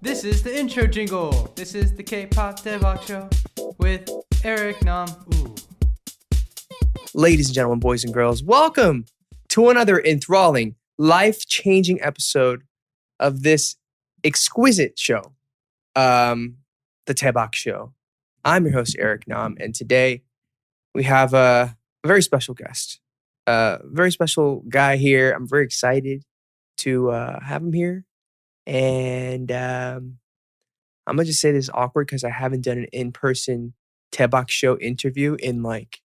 This is the intro jingle. This is the K-pop Daebak show with Eric Nam. Ooh. Ladies and gentlemen, boys and girls, welcome to another enthralling, life-changing episode of this exquisite show, the Daebak show. I'm your host, Eric Nam, and today we have a very special guest, a very special guy here. I'm very excited to have him here. And I'm going to just say this is awkward because I haven't done an in-person Daebak show interview in like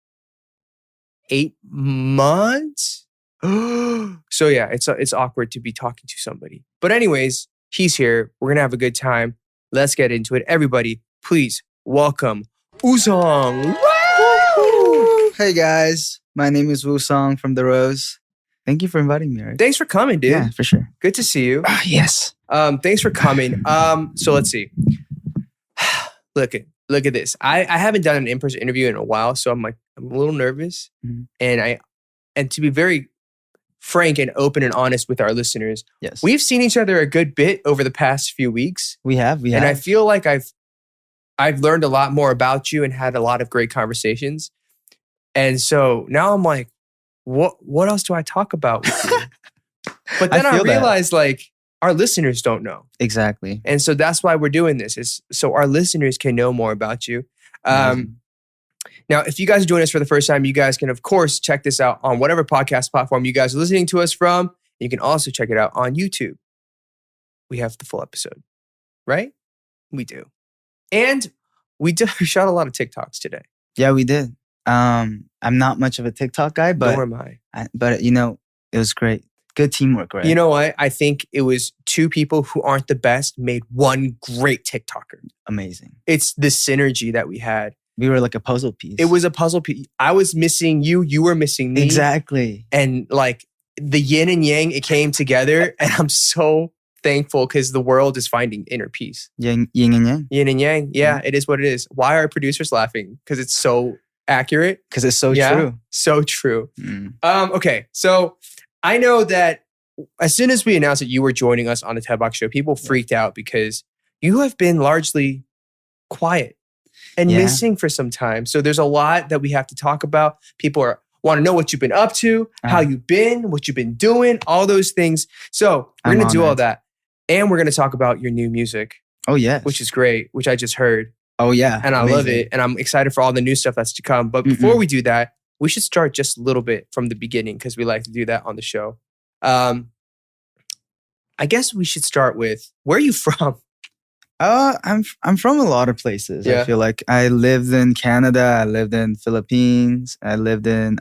8 months. So yeah, it's awkward to be talking to somebody. But anyways, he's here. We're going to have a good time. Let's get into it. Everybody, please welcome Woosung. Woo! Hey guys, my name is Woosung from The Rose. Thank you for inviting me, Eric. Thanks for coming, dude. Yeah, for sure. Good to see you. Yes. Thanks for coming. So let's see. Look at this. I haven't done an in-person interview in a while, so I'm a little nervous. Mm-hmm. And to be very frank and open and honest with our listeners, Yes. we've seen each other a good bit over the past few weeks. We have. And I feel like I've learned a lot more about you and had a lot of great conversations. And so now I'm like, what else do I talk about with you? But then I realized like our listeners don't know. Exactly. And so that's why we're doing this, is so our listeners can know more about you. Now, if you guys are joining us for the first time, you guys can, of course, check this out on whatever podcast platform you guys are listening to us from. You can also check it out on YouTube. We have the full episode, right? We do. And we shot a lot of TikToks today. Yeah, we did. I'm not much of a TikTok guy, but Nor am I. But it was great. Good teamwork, right? You know what? I think it was two people who aren't the best made one great TikToker. Amazing. It's the synergy that we had. We were like a puzzle piece. It was a puzzle piece. I was missing you. You were missing me. Exactly. And like the yin and yang, it came together. And I'm so thankful because the world is finding inner peace. Yin and yang. Yin and yang. Yeah, It is what it is. Why are producers laughing? Because it's so accurate. Because it's so true. So true. Okay, so I know that as soon as we announced that you were joining us on the Daebak show, people freaked out because you have been largely quiet and missing for some time. So there's a lot that we have to talk about. People want to know what you've been up to, how you've been, what you've been doing, all those things. So we're going to do all that. And we're going to talk about your new music. Oh, yeah. Which is great, which I just heard. Oh, yeah. And I love it. And I'm excited for all the new stuff that's to come. But before we do that, we should start just a little bit from the beginning because we like to do that on the show. I guess we should start with, where are you from? I'm from a lot of places. Yeah. I feel like I lived in Canada. I lived in Philippines. I lived in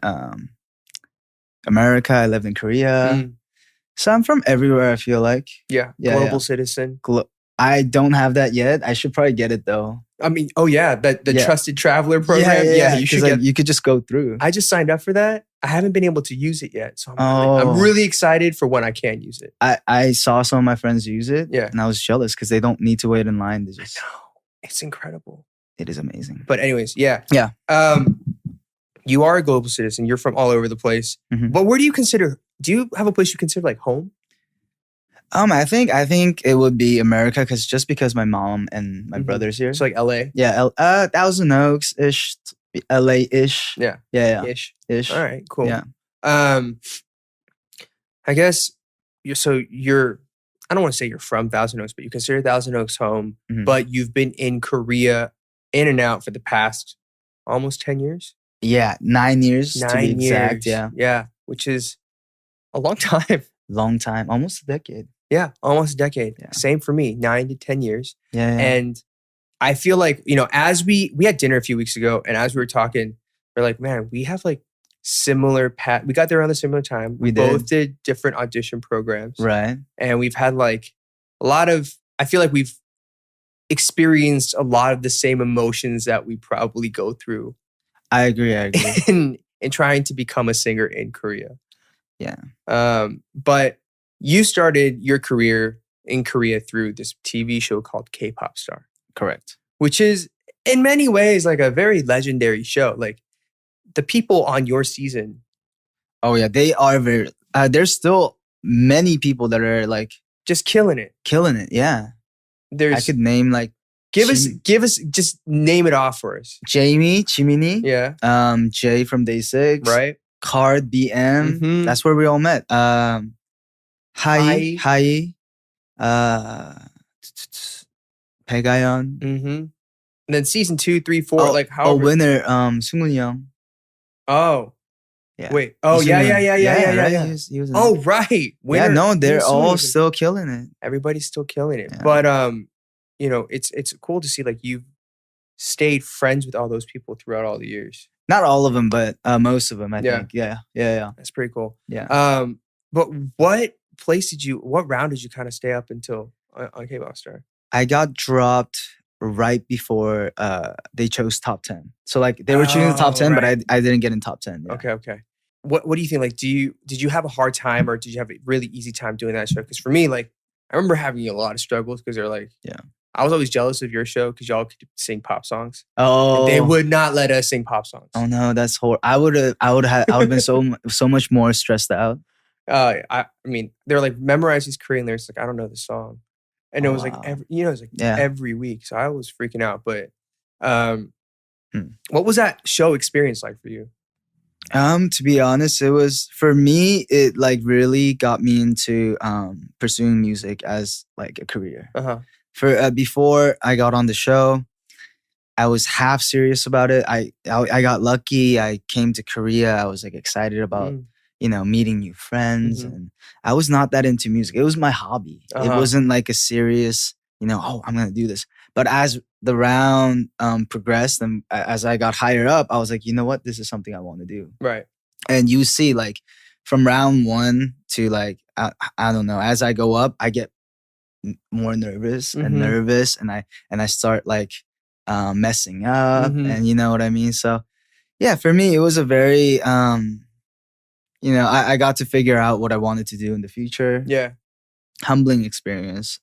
America. I lived in Korea. So I'm from everywhere, I feel like. Global citizen. I don't have that yet. I should probably get it though. I mean, the Trusted Traveler program. Yeah, you should you could just go through. I just signed up for that. I haven't been able to use it yet. So I'm really excited for when I can use it. I saw some of my friends use it. Yeah. And I was jealous because they don't need to wait in line. I know. It's incredible. It is amazing. But anyways, yeah. Yeah. You are a global citizen. You're from all over the place. But where do you have a place you consider like home? I think it would be America because my mom and my brother's here. So like LA? Yeah, Thousand Oaks-ish, LA-ish. Yeah. Yeah. Ish. All right, cool. Yeah. I guess you're I don't want to say you're from Thousand Oaks, but you consider Thousand Oaks home, but you've been in Korea in and out for the past almost 10 years? Yeah, 9 years to be exact. Yeah. Yeah, which is a long time. Long time, almost a decade. Yeah, almost a decade. Yeah. Same for me, 9 to 10 years. Yeah. And I feel like, as we had dinner a few weeks ago, and as we were talking, we're like, man, we have like similar we got there around the similar time. We both did different audition programs. Right. And we've had like I feel like we've experienced a lot of the same emotions that we probably go through. I agree. in trying to become a singer in Korea. Yeah. But you started your career in Korea through this TV show called K-Pop Star. Correct. Which is in many ways like a very legendary show. Like the people on your season. Oh yeah, they are very, there's still many people that are like just killing it. Yeah. There's I could name like give us just name it off for us. Jamie, Chimini, Yeah. Jay from Day 6, Right. Card, BM. Mhm. That's where we all met. Hai, Pegayon. Mm-hmm. And then season 2, 3, 4, like how winner, Sungmun Young. Oh. Yeah. Wait. Oh He's yeah. right? He was in Oh it. right. Yeah, no, they're Winner all season. still killing it. Everybody's still killing it. Yeah. But you know, it's cool to see like you've stayed friends with all those people throughout all the years. Not all of them, but most of them, I Yeah. think. Yeah. That's pretty cool. Yeah. But what round did you kind of stay up until on K-pop Star? I got dropped right before they chose top 10. So like they were choosing the top 10, right. but I didn't get in top 10. Yeah. Okay. What do you think? Like, did you have a hard time or did you have a really easy time doing that show? Because for me, like, I remember having a lot of struggles because they're like, yeah. I was always jealous of your show because y'all could sing pop songs. Oh, and they would not let us sing pop songs. Oh no, that's horrible. I would have been so much more stressed out. I mean, they're like memorize these Korean lyrics. Like I don't know the song, and it was like every week. So I was freaking out. But what was that show experience like for you? To be honest, it was for me. It like really got me into pursuing music as like a career. For before I got on the show, I was half serious about it. I got lucky. I came to Korea. I was like excited about meeting new friends, and I was not that into music. It was my hobby. It wasn't like a serious I'm gonna do this. But as the round progressed and as I got higher up, I was like, you know what, this is something I want to do. Right. And you see, like from round 1 to like I don't know, as I go up, I get more nervous and nervous, and I start like messing up, and you know what I mean. So yeah, for me, it was a very I got to figure out what I wanted to do in the future. Yeah, humbling experience.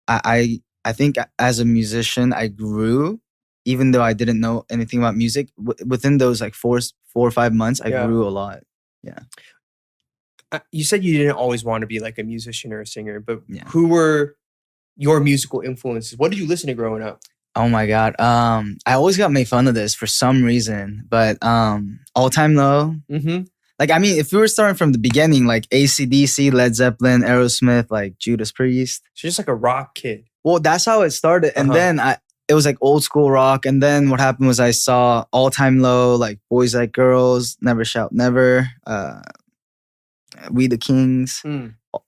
I think as a musician, I grew, even though I didn't know anything about music. Within those like 4 or 5 months, I grew a lot. Yeah. You said you didn't always want to be like a musician or a singer, but who were your musical influences? What did you listen to growing up? Oh my God. I always got made fun of this for some reason, but All Time Low. Like, I mean, if we were starting from the beginning, like AC/DC, Led Zeppelin, Aerosmith, like Judas Priest. So just like a rock kid. Well, that's how it started. And then it was like old school rock. And then what happened was I saw All Time Low, like Boys Like Girls, Never Shout Never, We the Kings,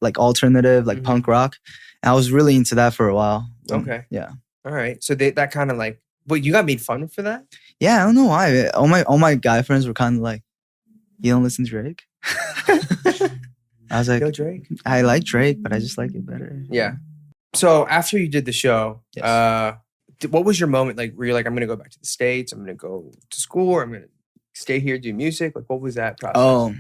like alternative, like punk rock. And I was really into that for a while. Okay. Yeah. All right. So that kind of like, but you got made fun of for that? Yeah, I don't know why. All my guy friends were kind of like, you don't listen to Drake? I was like, no Drake? I like Drake, but I just like it better. Yeah. So after you did the show, what was your moment like where you're like, I'm going to go back to the States, I'm going to go to school, or I'm going to stay here, do music? Like, what was that process? Oh,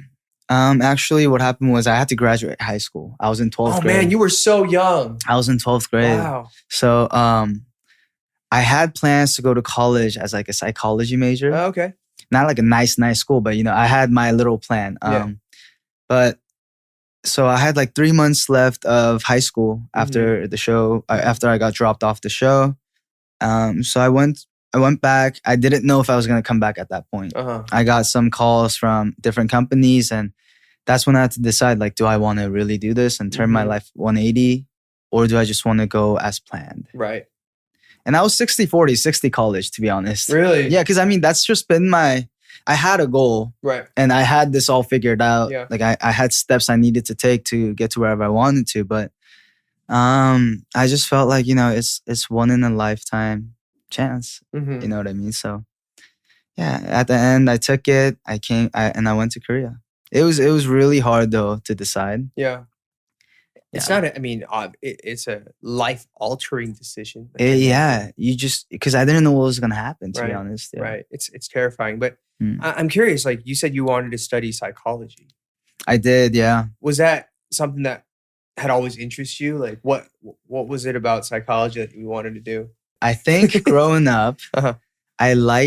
actually what happened was I had to graduate high school. I was in 12th grade. Oh man, you were so young. I was in 12th grade. Wow. So I had plans to go to college as like a psychology major. Oh, okay. Not like a nice school, but I had my little plan. But so I had like 3 months left of high school after the show, after I got dropped off the show. So I went back. I didn't know if I was going to come back at that point. I got some calls from different companies, and that's when I had to decide, like, do I want to really do this and turn my life 180, or do I just want to go as planned? Right. And I was 60-40, 60 college, to be honest. Really? Yeah, because I mean, that's just been I had a goal. Right. And I had this all figured out. Yeah. Like I had steps I needed to take to get to wherever I wanted to. But I just felt like, it's one in a lifetime chance. You know what I mean? So yeah, at the end I took it. I came and I went to Korea. It was really hard though to decide. Yeah. It's not, it's a life-altering decision. You just, because I didn't know what was going to happen, to be honest. Yeah. Right. It's terrifying. But I'm curious, like you said you wanted to study psychology. I did, yeah. Was that something that had always interested you? Like what was it about psychology that you wanted to do? I think growing up, I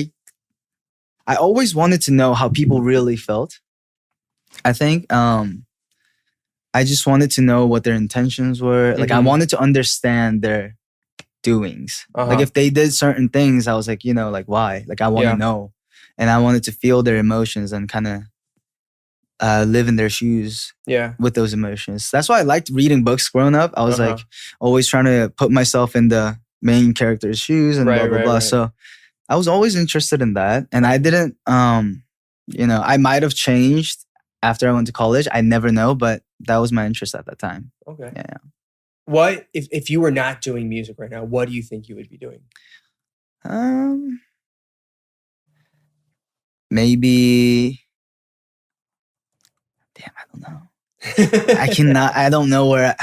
always wanted to know how people really felt. I think, I just wanted to know what their intentions were. Like I wanted to understand their doings. Like if they did certain things, I was like, you know, like why? Like I want to know, and I wanted to feel their emotions and kind of live in their shoes. Yeah, with those emotions. That's why I liked reading books growing up. I was like always trying to put myself in the main character's shoes and blah blah blah. So I was always interested in that, and I didn't. You know, I might have changed after I went to college. I never know, but that was my interest at that time. Okay. Yeah. What if you were not doing music right now? What do you think you would be doing? Maybe. Damn, I don't know. I cannot. I don't know where.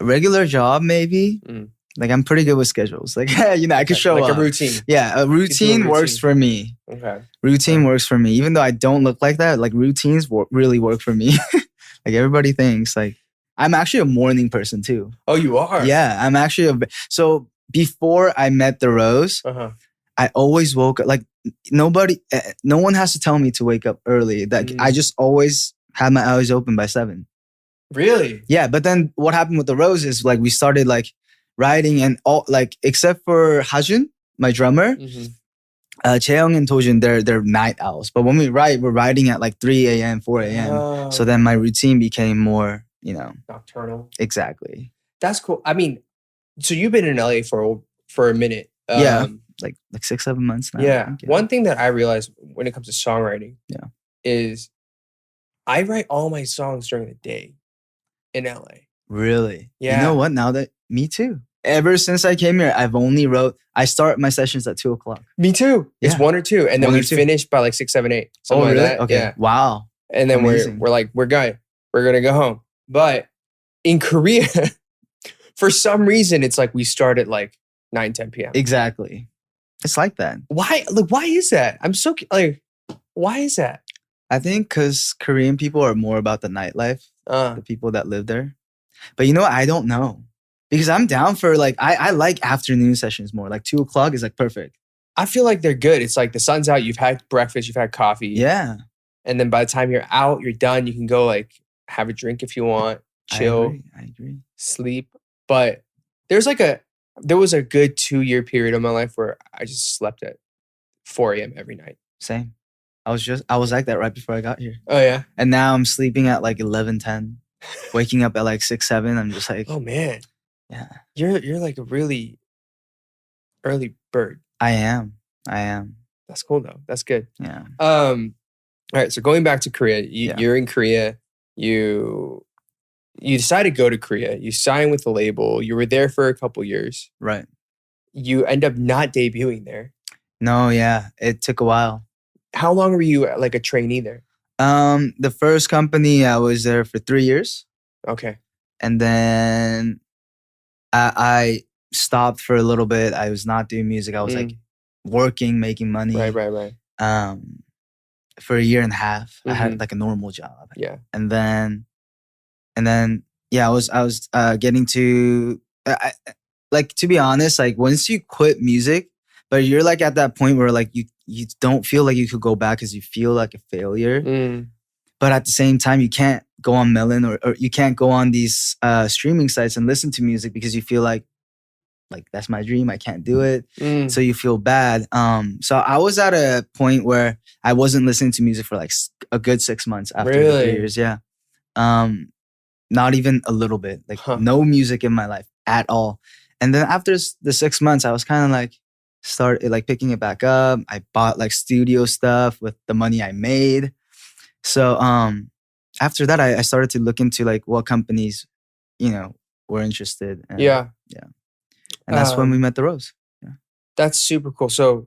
A regular job, maybe. Like I'm pretty good with schedules. Like you know, I could show like up. a routine. Yeah, a routine works for me. Okay. Routine works for me. Even though I don't look like that, like routines really work for me. Like everybody thinks like I'm actually a morning person too. Oh, you are? Yeah, I'm actually so before I met the Rose, I always woke up like no one has to tell me to wake up early. Like I just always had my eyes open by 7. Really? Yeah, but then what happened with the Rose is like we started like writing and all like except for Hajun, my drummer, Chaeyoung and Tojun, they're night owls. But when we write, we're writing at like 3 a.m., 4 a.m. So then my routine became more, you know, nocturnal. Exactly. That's cool. I mean, so you've been in LA for a minute. Yeah, like 6-7 months now. Yeah. One thing that I realized when it comes to songwriting, is I write all my songs during the day in LA. Really? Yeah. You know what? Now that me too. Ever since I came here, I've only I start my sessions at 2:00. Me too. It's 1 or 2, and then we finish by like 6, 7, 8. Oh, really? Like that. Okay. Yeah. Wow. And then we're like we're gonna go home. But in Korea, for some reason, it's like we start at like 9, 10 p.m. Exactly. It's like that. Why? Like, why is that? I'm so like, why is that? I think because Korean people are more about the nightlife. The people that live there. But you know what? I don't know. Because I'm down for like, I like afternoon sessions more. Like 2:00 is like perfect. I feel like they're good. It's like the sun's out, you've had breakfast, you've had coffee. Yeah. And then by the time you're out, you're done. You can go like have a drink if you want, chill. I agree. Sleep. But there was a good 2-year period of my life where I just slept at 4 a.m. every night. Same. I was like that right before I got here. Oh yeah. And now I'm sleeping at like 11, 10. Waking up at like 6, 7. I'm just like, oh man. Yeah. You're like a really early bird. I am. That's cool though. That's good. Yeah. All right. So going back to Korea, you're in Korea. You decided to go to Korea. You signed with the label. You were there for a couple years. Right. You end up not debuting there. No, yeah. It took a while. How long were you like a trainee there? The first company I was there for 3 years. Okay. And then I stopped for a little bit. I was not doing music. I was like working, making money. Right. For a year and a half, I had like a normal job. Yeah. And then, yeah, I was getting to, like, to be honest, like once you quit music, but you're like at that point where like you don't feel like you could go back because you feel like a failure. But at the same time, you can't go on Melon or you can't go on these streaming sites and listen to music because you feel like that's my dream. I can't do it. So you feel bad. So I was at a point where I wasn't listening to music for like a good 6 months after the 3 years. Yeah. Not even a little bit. Like no music in my life at all. And then after the 6 months, I was kind of like started like picking it back up. I bought like studio stuff with the money I made. So after that, I started to look into like what companies, were interested. And, yeah. And that's when we met the Rose. Yeah. That's super cool. So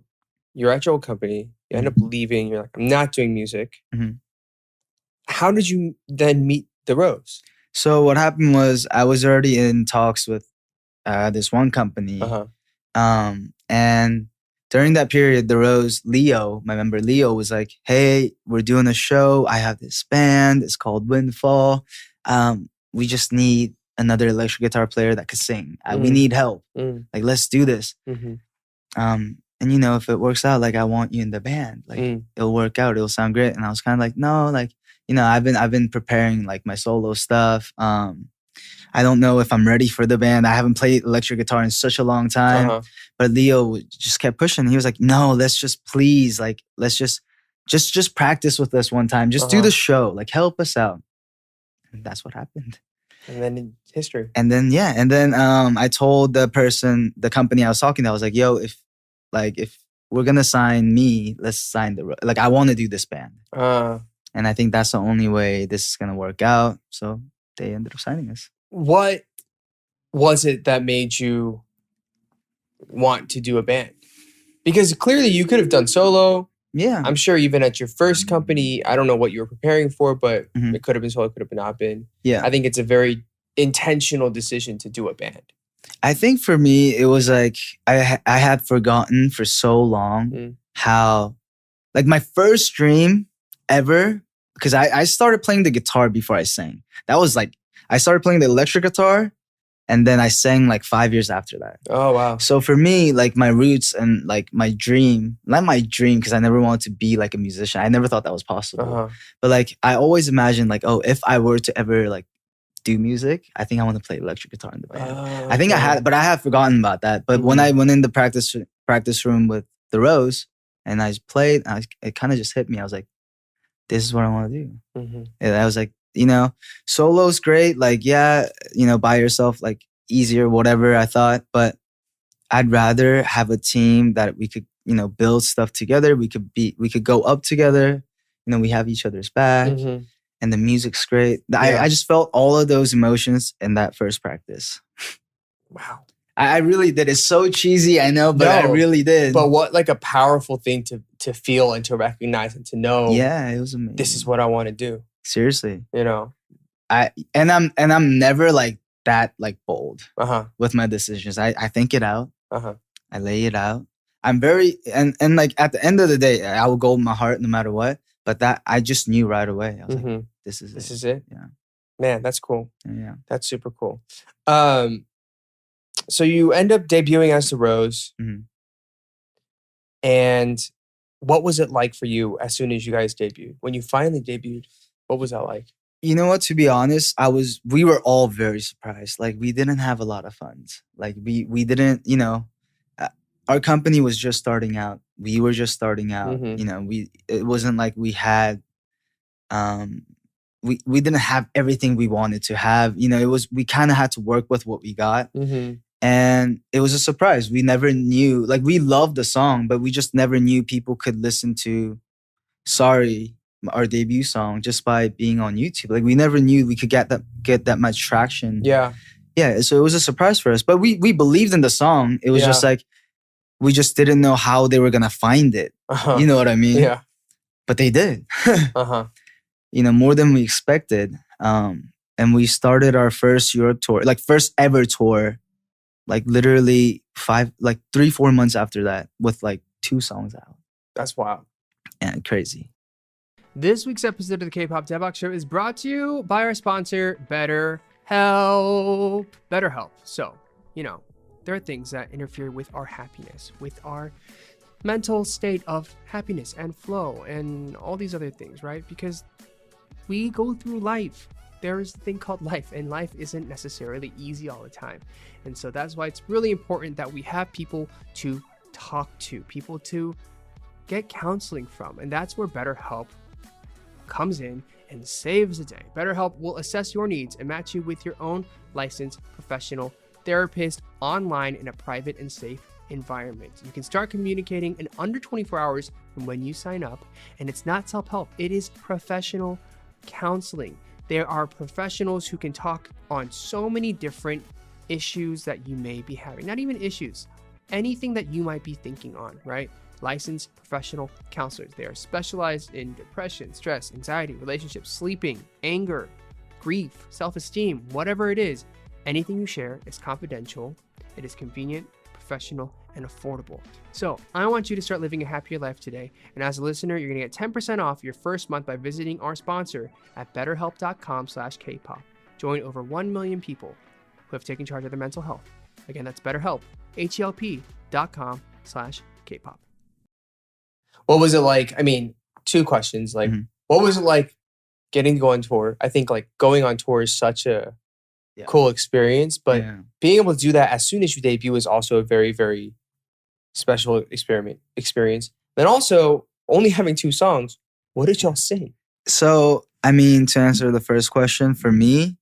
you're at your old company. You end up leaving. You're like, I'm not doing music. How did you then meet the Rose? So what happened was I was already in talks with this one company. And during that period, the Rose, Leo, my member Leo was like, hey, we're doing a show. I have this band. It's called Windfall. We just need another electric guitar player that could sing. We need help. Like, let's do this. And if it works out, like I want you in the band. Like it'll work out. It'll sound great. And I was kind of like, no, like I've been preparing like my solo stuff. I don't know if I'm ready for the band. I haven't played electric guitar in such a long time. But Leo just kept pushing. He was like, no, let's just please, like, let's just practice with us one time. Just do the show. Like, help us out. And that's what happened. And then history. And then, I told the company I was talking to, I was like, yo, if we're going to sign me, let's sign I want to do this band. And I think that's the only way this is going to work out. So they ended up signing us. What was it that made you want to do a band? Because clearly you could have done solo. Yeah. I'm sure even at your first company, I don't know what you were preparing for, but it could have been solo, it could have not been. Yeah. I think it's a very intentional decision to do a band. I think for me, it was like I had forgotten for so long how, like, my first dream ever, because I started playing the guitar before I sang. That was like, I started playing the electric guitar and then I sang like 5 years after that. Oh, wow. So for me, like my roots and like my dream, not my dream because I never wanted to be like a musician. I never thought that was possible. But like I always imagined like, oh, if I were to ever like do music, I think I want to play electric guitar in the band. I think I had, but I had forgotten about that. But when I went in the practice room with the Rose and I played, it kind of just hit me. I was like, this is what I want to do. And I was like, solo's great. Like, yeah, by yourself, like easier, whatever I thought. But I'd rather have a team that we could, build stuff together. We could go up together. We have each other's back. And the music's great. I just felt all of those emotions in that first practice. Wow. I really did. It's so cheesy, I know, but I really did. But what like a powerful thing to feel and to recognize and to know. Yeah, it was amazing. This is what I want to do. Seriously. I'm never like that like bold with my decisions. I think it out. I lay it out. I'm very and like at the end of the day, I will go with my heart no matter what. But that I just knew right away. I was like, this is it. Yeah. Man, that's cool. Yeah. That's super cool. So you end up debuting as the Rose. And what was it like for you as soon as you guys debuted? When you finally debuted, what was that like? You know what? To be honest, we were all very surprised. Like we didn't have a lot of funds. Like we didn't, our company was just starting out. We were just starting out. It wasn't like we had, we didn't have everything we wanted to have. We kind of had to work with what we got. And it was a surprise. We never knew, like we loved the song, but we just never knew people could listen to Sorry, our debut song, just by being on YouTube. Like we never knew we could get that much traction. Yeah. So it was a surprise for us, but we believed in the song. It was just like, we just didn't know how they were going to find it. You know what I mean? Yeah. But they did. More than we expected. And we started our first Europe tour, like first ever tour, like literally 3-4 months after that with like 2 songs out. That's wild. And crazy. This week's episode of the K-Pop Daebak Show is brought to you by our sponsor, BetterHelp. BetterHelp. So, there are things that interfere with our happiness, with our mental state of happiness and flow and all these other things, right? Because we go through life. There is a thing called life, and life isn't necessarily easy all the time. And so that's why it's really important that we have people to talk to, people to get counseling from. And that's where BetterHelp comes in and saves the day. BetterHelp will assess your needs and match you with your own licensed professional therapist online in a private and safe environment. You can start communicating in under 24 hours from when you sign up. And it's not self-help, it is professional counseling. There are professionals who can talk on so many different issues that you may be having. Not even issues, anything that you might be thinking on, right? Licensed professional counselors. They are specialized in depression, stress, anxiety, relationships, sleeping, anger, grief, self-esteem, whatever it is. Anything you share is confidential. It is convenient, professional, and affordable. So I want you to start living a happier life today. And as a listener, you're going to get 10% off your first month by visiting our sponsor at betterhelp.com/Kpop. Join over 1 million people who have taken charge of their mental health. Again, that's BetterHelp, HELP.com/Kpop. What was it like? I mean, 2 questions. Like, what was it like getting to go on tour. I think like going on tour is such a cool experience, but being able to do that as soon as you debut is also a very, very special experience. Then also only having 2 songs. What did y'all sing? So, I mean, to answer the first question, for me,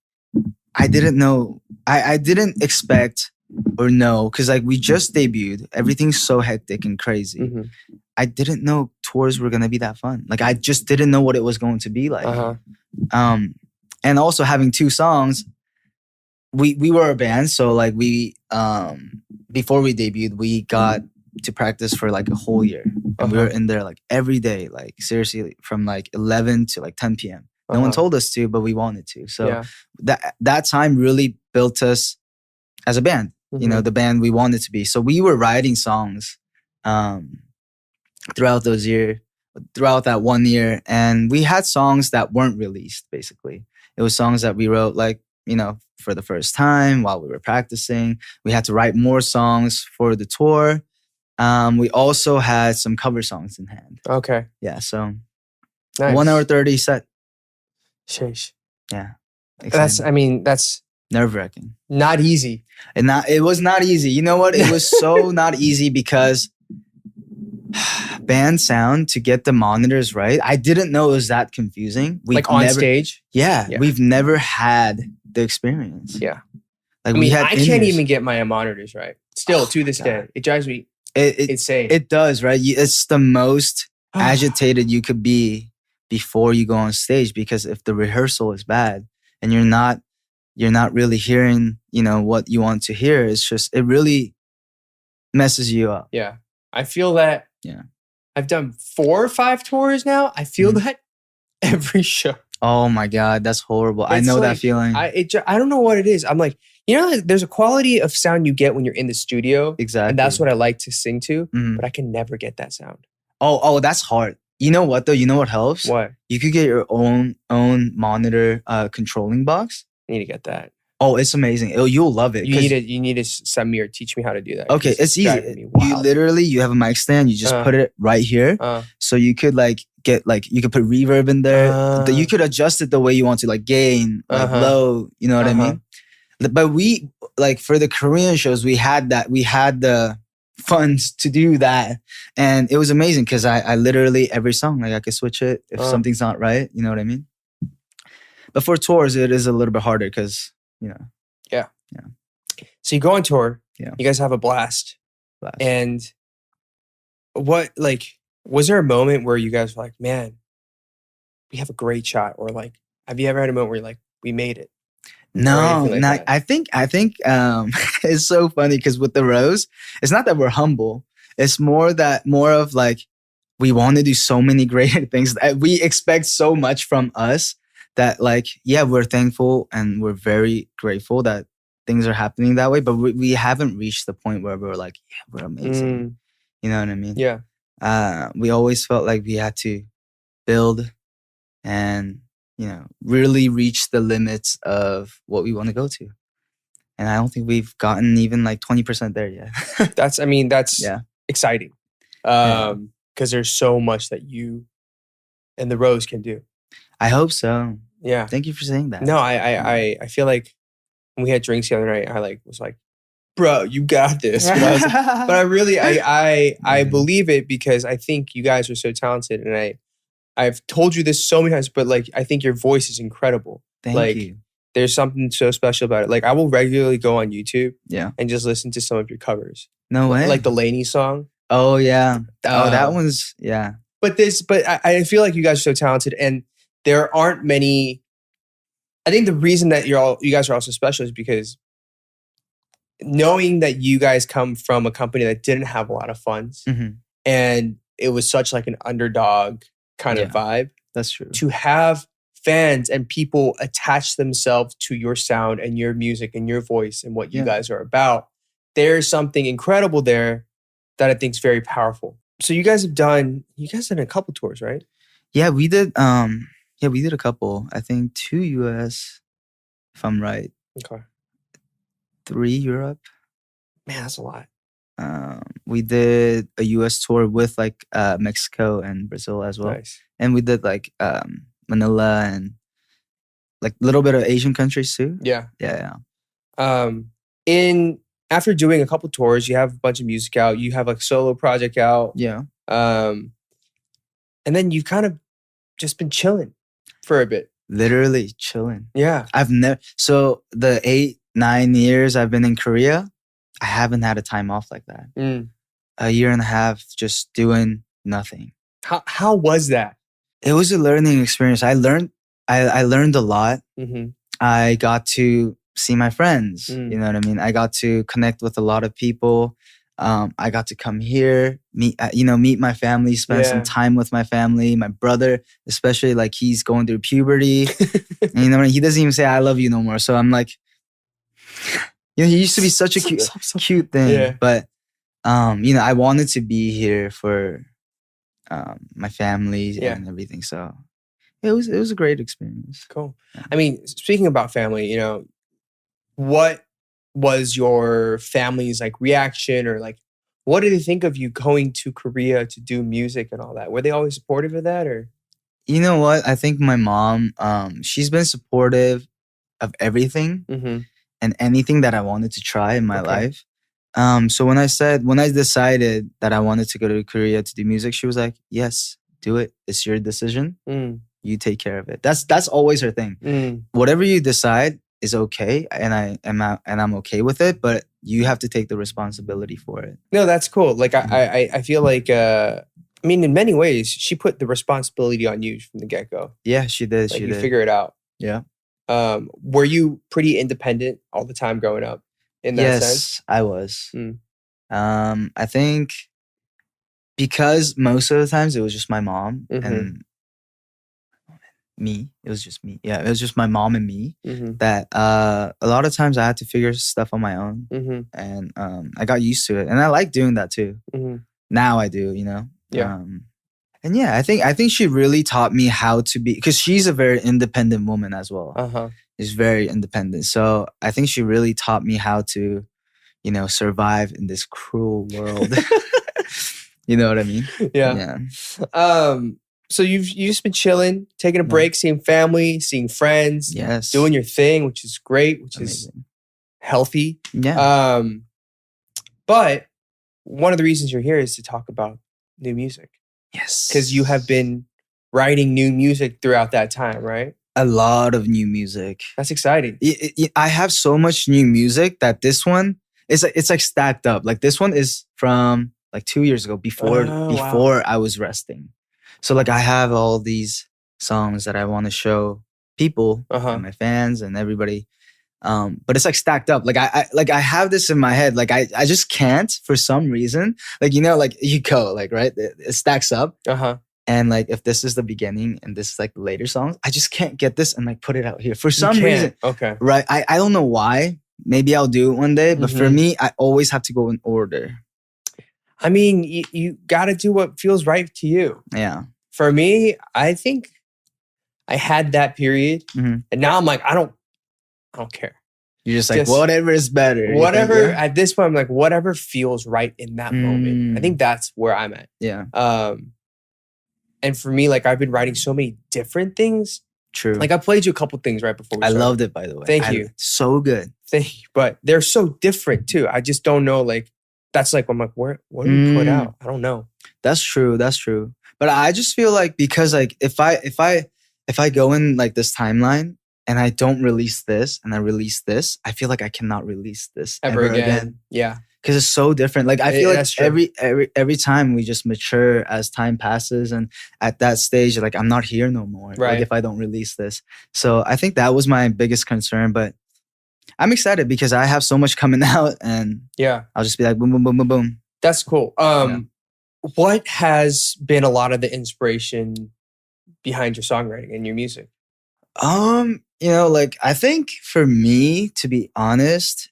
I didn't know. I didn't expect or know, because like we just debuted. Everything's so hectic and crazy. Mm-hmm. I didn't know tours were gonna be that fun. Like I just didn't know what it was going to be like. And also having 2 songs, we were a band, so like we before we debuted, we got to practice for like a whole year, and we were in there like every day, like seriously from like 11 to like 10 p.m. No one told us to, but we wanted to. So that time really built us as a band. You know, the band we wanted to be. So we were writing songs throughout that 1 year, and we had songs that weren't released. Basically, it was songs that we wrote like, you know, for the first time while we were practicing. We had to write more songs for the tour. We also had some cover songs in hand. Okay. Yeah. So nice. 1 hour 30 set. Sheesh. Yeah. Exciting. That's nerve-wracking. Not easy. And it was not easy. You know what? It was so not easy because band sound, to get the monitors right, I didn't know it was that confusing. Like on stage? Yeah. We've never had the experience. Yeah. Like I can't even get my monitors right. Still, to this day. It drives me insane. It does, right? It's the most agitated you could be before you go on stage, because if the rehearsal is bad and you're not really hearing, you know, what you want to hear, it really messes you up. Yeah. I feel that. Yeah. I've done 4 or 5 tours now. I feel that every show. Oh my God, that's horrible. I know that feeling. I don't know what it is. I'm like, you know, there's a quality of sound you get when you're in the studio. Exactly. And that's what I like to sing to, but I can never get that sound. Oh, that's hard. You know what though? You know what helps? What? You could get your own monitor controlling box. I need to get that. Oh, it's amazing. You'll love it. You need to send me or teach me how to do that. Okay, it's easy. You have a mic stand. You just put it right here. So you could like you could put reverb in there. You could adjust it the way you want to, like gain, like low. You know what I mean? But we, like for the Korean shows, we had that. We had the funds to do that, and it was amazing because I literally every song, like I could switch it if something's not right. You know what I mean? But for tours, it is a little bit harder because, you know. Yeah. So you go on tour. Yeah. You guys have a blast. And what, like, was there a moment where you guys were like, man, we have a great shot? Or like, have you ever had a moment where you're like, we made it? No, like I think it's so funny because with the Rose, it's not that we're humble. It's more of like, we want to do so many great things. We expect so much from us that, like, yeah, we're thankful and we're very grateful that things are happening that way. But we haven't reached the point where we're like, yeah, we're amazing. You know what I mean? Yeah. We always felt like we had to build and, you know, really reach the limits of what we want to go to. And I don't think we've gotten even like 20% there yet. That's exciting. Because there's so much that you and the Rose can do. I hope so. Yeah. Thank you for saying that. No, I feel like when we had drinks the other night, I was like, bro, you got this. But I really believe it because I think you guys are so talented, and I've told you this so many times, but like I think your voice is incredible. Thank you. There's something so special about it. Like I will regularly go on YouTube and just listen to some of your covers. No way. Like the Lainey song. Oh yeah. That one's But I feel like you guys are so talented, and there aren't many. I think the reason that you guys are also special is because knowing that you guys come from a company that didn't have a lot of funds, and it was such like an underdog kind of vibe. That's true. To have fans and people attach themselves to your sound and your music and your voice and what you guys are about, there's something incredible there that I think is very powerful. So you guys have done a couple tours, right? Yeah, we did. We did a couple. I think 2 US, if I'm right. Okay. 3 Europe. Man, that's a lot. We did a US tour with like Mexico and Brazil as well. Nice. And we did like Manila, and like a little bit of Asian countries too. Yeah. Yeah. After doing a couple tours, you have a bunch of music out. You have like solo project out. Yeah. And then you've kind of just been chilling for a bit. Literally chilling. Yeah. I've never. So the 8-9 years I've been in Korea, I haven't had a time off like that. A year and a half just doing nothing. How was that? It was a learning experience. I learned a lot. Mm-hmm. I got to see my friends. You know what I mean? I got to connect with a lot of people. I got to come here, meet my family, spend some time with my family. My brother, especially, like he's going through puberty. And, you know, he doesn't even say "I love you" no more. So I'm like, you know, he used to be such a cute thing. Yeah. But you know, I wanted to be here for my family and everything. So it was a great experience. Cool. Yeah. I mean, speaking about family, you know, what was your family's like reaction, or like what did they think of you going to Korea to do music and all that? Were they always supportive of that, or? You know what? I think my mom, she's been supportive of everything and anything that I wanted to try in my life. So when I decided that I wanted to go to Korea to do music, she was like, "Yes, do it. It's your decision. You take care of it." That's always her thing. Whatever you decide is okay, and I'm okay with it, but you have to take the responsibility for it. No, that's cool. Like I feel like I mean, in many ways, she put the responsibility on you from the get-go. Yeah, she did. Like she you did. figure it out. Yeah. Were you pretty independent all the time growing up? In that sense? Yes, I was. I think because most of the times it was just my mom and me. It was just me. Yeah, it was just my mom and me. That a lot of times I had to figure stuff on my own, and I got used to it, and I like doing that too. Now I do, you know. Yeah. And yeah, I think she really taught me how to be, because she's a very independent woman as well. She's very independent, so I think she really taught me how to, you know, survive in this cruel world. You know what I mean? Yeah. So you've just been chilling, taking a break, seeing family, seeing friends, doing your thing, which is great, which is healthy. Yeah. But one of the reasons you're here is to talk about new music. Yes. Because you have been writing new music throughout that time, right? A lot of new music. That's exciting. I have so much new music that this one it's like stacked up. Like this one is from like 2 years ago, before I was resting. So like I have all these songs that I want to show people, and my fans and everybody. But it's like stacked up. Like I have this in my head. Like I just can't, for some reason. Like, you know, like you go like, right, it stacks up. And like if this is the beginning and this is like the later songs, I just can't get this and like put it out here for some reason. Okay. Right. I don't know why. Maybe I'll do it one day. But for me, I always have to go in order. I mean, you got to do what feels right to you. Yeah. For me, I think I had that period, and now I'm like, I don't care. You're just like, whatever is better. Whatever, at this point, I'm like, whatever feels right in that moment. I think that's where I'm at. Yeah. And for me, like, I've been writing so many different things. True. Like, I played you a couple things right before we started. I loved it, by the way. Thank you. So good. Thank you. But they're so different, too. I just don't know, like, that's like, I'm like, what do we put out? I don't know. That's true. That's true. But I just feel like, because like if I go in like this timeline and I don't release this and I release this, I feel like I cannot release this ever again. Yeah. Because it's so different. Like I feel like every time we just mature as time passes, and at that stage, like I'm not here no more. Right. Like if I don't release this. So I think that was my biggest concern. But I'm excited because I have so much coming out, and I'll just be like boom, boom, boom, boom, boom. That's cool. What has been a lot of the inspiration behind your songwriting and your music? You know, like I think for me, to be honest,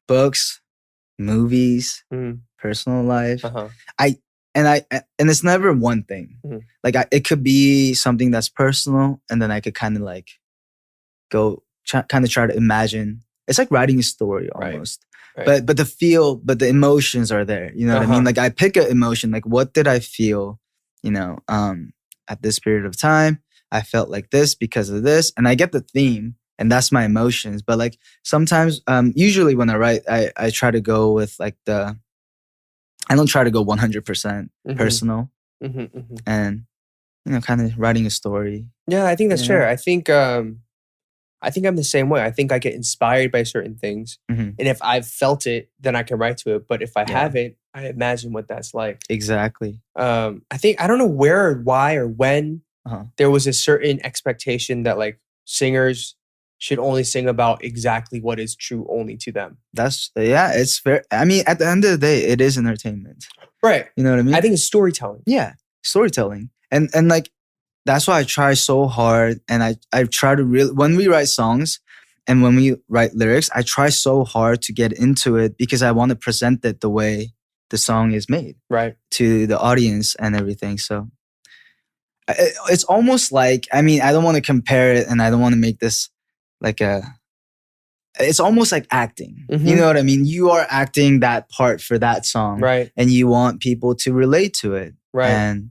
books, movies, personal life. And it's never one thing. Like it could be something that's personal, and then I could kind of like go try to imagine. It's like writing a story almost. Right. But the emotions are there. You know what I mean? Like I pick an emotion, like what did I feel, you know, at this period of time? I felt like this because of this, and I get the theme, and that's my emotions. But like sometimes, usually when I write, I try to go with like I don't try to go 100% personal, and kind of writing a story. Yeah, I think that's fair. I think I'm the same way. I think I get inspired by certain things, and if I've felt it, then I can write to it. But if I haven't, I imagine what that's like. Exactly. I don't know where or why or when there was a certain expectation that like singers should only sing about exactly what is true only to them. It's fair. I mean, at the end of the day, it is entertainment. Right. You know what I mean? I think it's storytelling. Yeah, storytelling. And like, that's why I try so hard. And I try to really, when we write songs and when we write lyrics, I try so hard to get into it because I want to present it the way the song is made. Right. To the audience and everything. So it's almost like, I mean, I don't want to compare it and I don't want to make this like it's almost like acting. You know what I mean? You are acting that part for that song. Right. And you want people to relate to it. Right. And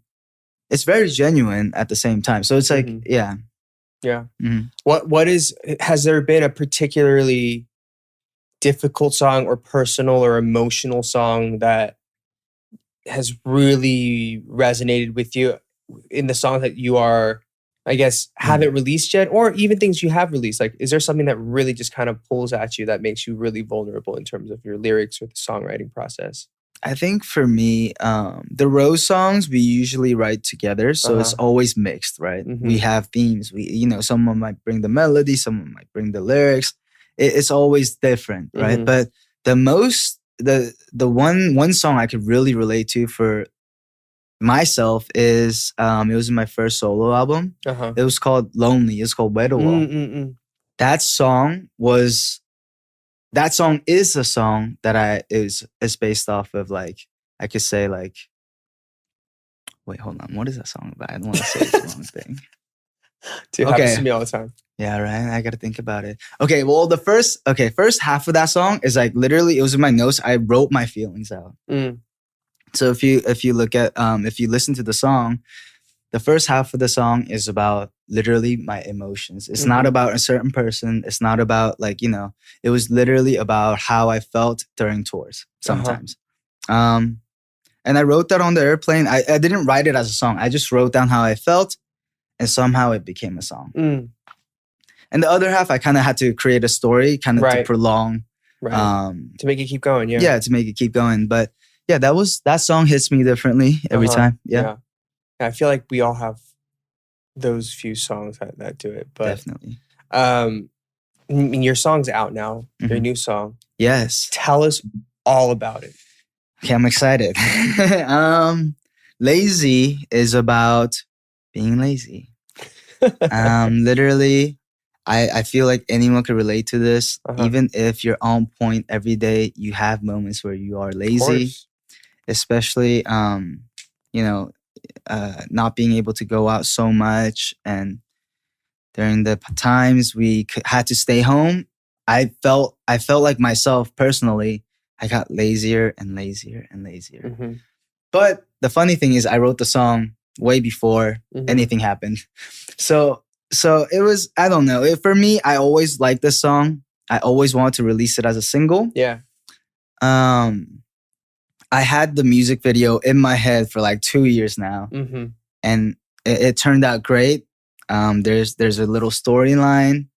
it's very genuine at the same time. So it's like, yeah. Has there been a particularly difficult song or personal or emotional song that has really resonated with you in the songs that you are, I guess, haven't released yet, or even things you have released? Like, is there something that really just kind of pulls at you that makes you really vulnerable in terms of your lyrics or the songwriting process? I think for me, the Rose songs we usually write together, so it's always mixed, right? We have themes. Someone might bring the melody, someone might bring the lyrics. It's always different, right? But the one song I could really relate to for myself is it was my first solo album. It was called Lonely. It's called Wedo. That song is a song that is based off of, like, I could say, like, wait, hold on. What is that song about? I don't want to say the wrong thing. Dude, happens to me all the time. Yeah, right. I got to think about it. Okay, well, the first half of that song is like literally, it was in my notes. I wrote my feelings out. So if you look at if you listen to the song, the first half of the song is about literally my emotions. It's not about a certain person. It's not about, like, it was literally about how I felt during tours sometimes. And I wrote that on the airplane. I didn't write it as a song. I just wrote down how I felt, and somehow it became a song. And the other half, I kind of had to create a story, kind of to prolong. To make it keep going, Yeah, to make it keep going. But yeah, that song hits me differently every time. Yeah. I feel like we all have those few songs that do it. But definitely. Your song's out now, your new song. Yes. Tell us all about it. Okay, I'm excited. Lazy is about being lazy. Literally, I feel like anyone could relate to this. Even if you're on point every day, you have moments where you are lazy. Especially, not being able to go out so much. And during the times we had to stay home, I felt like myself personally, I got lazier and lazier and lazier. But the funny thing is, I wrote the song way before anything happened. So it was, I don't know. For me, I always liked this song. I always wanted to release it as a single. Yeah. I had the music video in my head for like 2 years now. And it turned out great. There's a little storyline.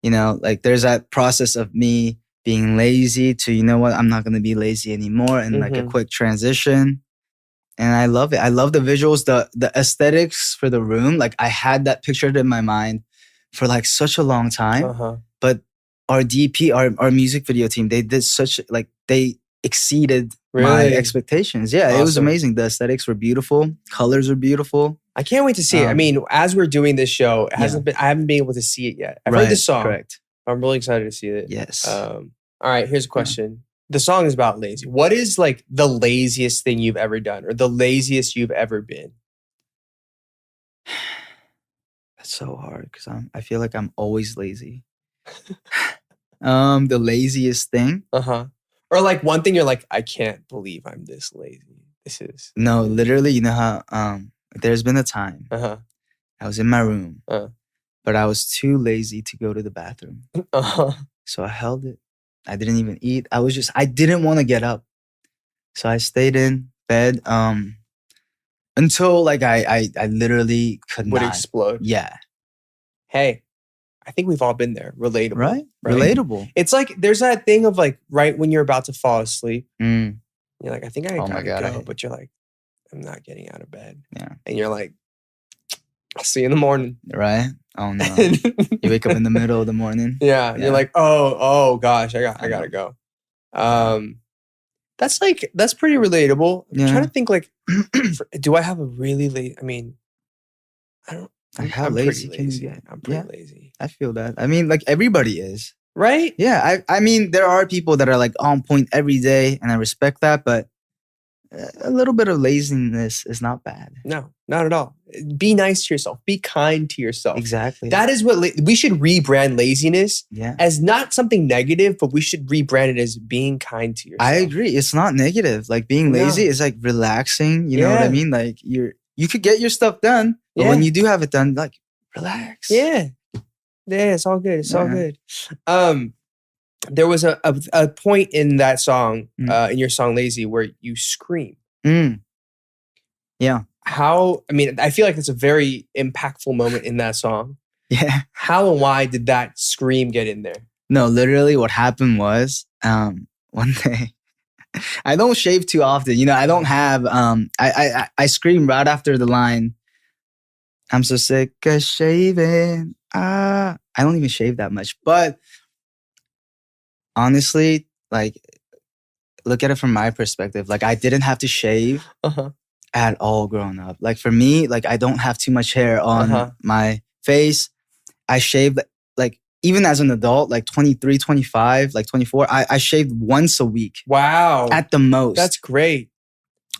Like, there's that process of me being lazy to, you know what, I'm not going to be lazy anymore. And like a quick transition. And I love it. I love the visuals, the aesthetics for the room. Like, I had that pictured in my mind for like such a long time. But our DP, our music video team, they did they exceeded my expectations. Yeah, awesome. It was amazing. The aesthetics were beautiful. Colors were beautiful. I can't wait to see it. I mean, as we're doing this show, I haven't been able to see it yet. I've heard the song. Correct. I'm really excited to see it. Yes. All right, here's a question. The song is about lazy. What is like the laziest thing you've ever done, or the laziest you've ever been? That's so hard because I feel like I'm always lazy. The laziest thing. Or like one thing you're like, I can't believe I'm this lazy. This is no, literally. You know how there's been a time I was in my room, but I was too lazy to go to the bathroom. So I held it. I didn't even eat. I didn't want to get up. So I stayed in bed until like I literally could Would not explode. Yeah. Hey, I think we've all been there. Relatable. Right? Relatable. It's like there's that thing of like right when you're about to fall asleep, you're like, I think I gotta go, but you're like, I'm not getting out of bed. Yeah. And you're like, I'll see you in the morning. Right? Oh no. You wake up in the middle of the morning. Yeah. You're like, oh gosh, I gotta go. That's pretty relatable. I'm trying to think like, do I have a really late? I mean, I don't. How lazy can you get? I'm pretty lazy. I feel that. I mean, like everybody is. Right? Yeah. I mean, there are people that are like on point every day, and I respect that, but a little bit of laziness is not bad. No, not at all. Be nice to yourself. Be kind to yourself. Exactly. That is what we should rebrand laziness as not something negative, but we should rebrand it as being kind to yourself. I agree. It's not negative. Like being lazy is like relaxing. You know what I mean? Like you could get your stuff done, but when you do have it done, like relax. Yeah. Yeah, it's all good. It's all good. There was a point in that song, in your song Lazy, where you scream. Yeah. I feel like it's a very impactful moment in that song. Yeah. How and why did that scream get in there? No, literally what happened was one day, I don't shave too often. You know, I don't have, I scream right after the line, I'm so sick of shaving. I don't even shave that much. But honestly, like, look at it from my perspective. Like, I didn't have to shave at all growing up. Like, for me, like, I don't have too much hair on my face. I shaved, like, even as an adult, like 23, 25, like 24, I shaved once a week. Wow. At the most. That's great.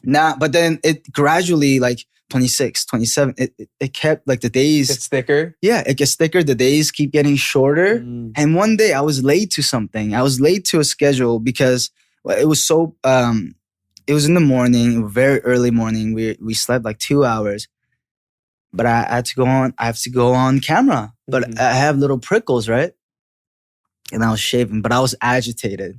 But then it gradually, like, 26, 27, it kept like the days. It's thicker? Yeah, it gets thicker. The days keep getting shorter. And one day I was late to something. I was late to a schedule because it was so, it was in the morning, very early morning. We slept like 2 hours. But I have to go on camera. But I have little prickles, right? And I was shaving, but I was agitated.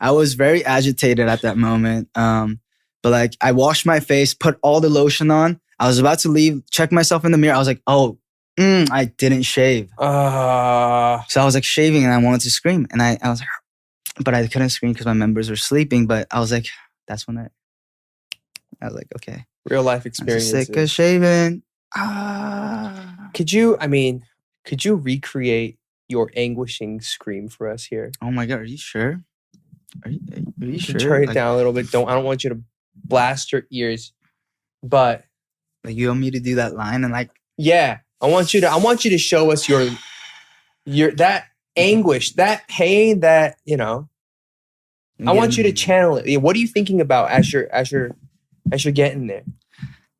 I was very agitated at that moment. But like I washed my face, put all the lotion on. I was about to leave, check myself in the mirror. I was like, oh, I didn't shave. So I was like shaving and I wanted to scream. And I was like, but I couldn't scream because my members were sleeping. But I was like, that's when I was like, okay. Real life experience. Sick of shaving. Could you recreate your anguishing scream for us here? Oh my God, are you sure? Are you sure? Turn it down a little bit. I don't want you to blast your ears, but like you want me to do that line and like I want you to show us your that anguish, that pain, that I want you to channel it. What are you thinking about as you're getting there?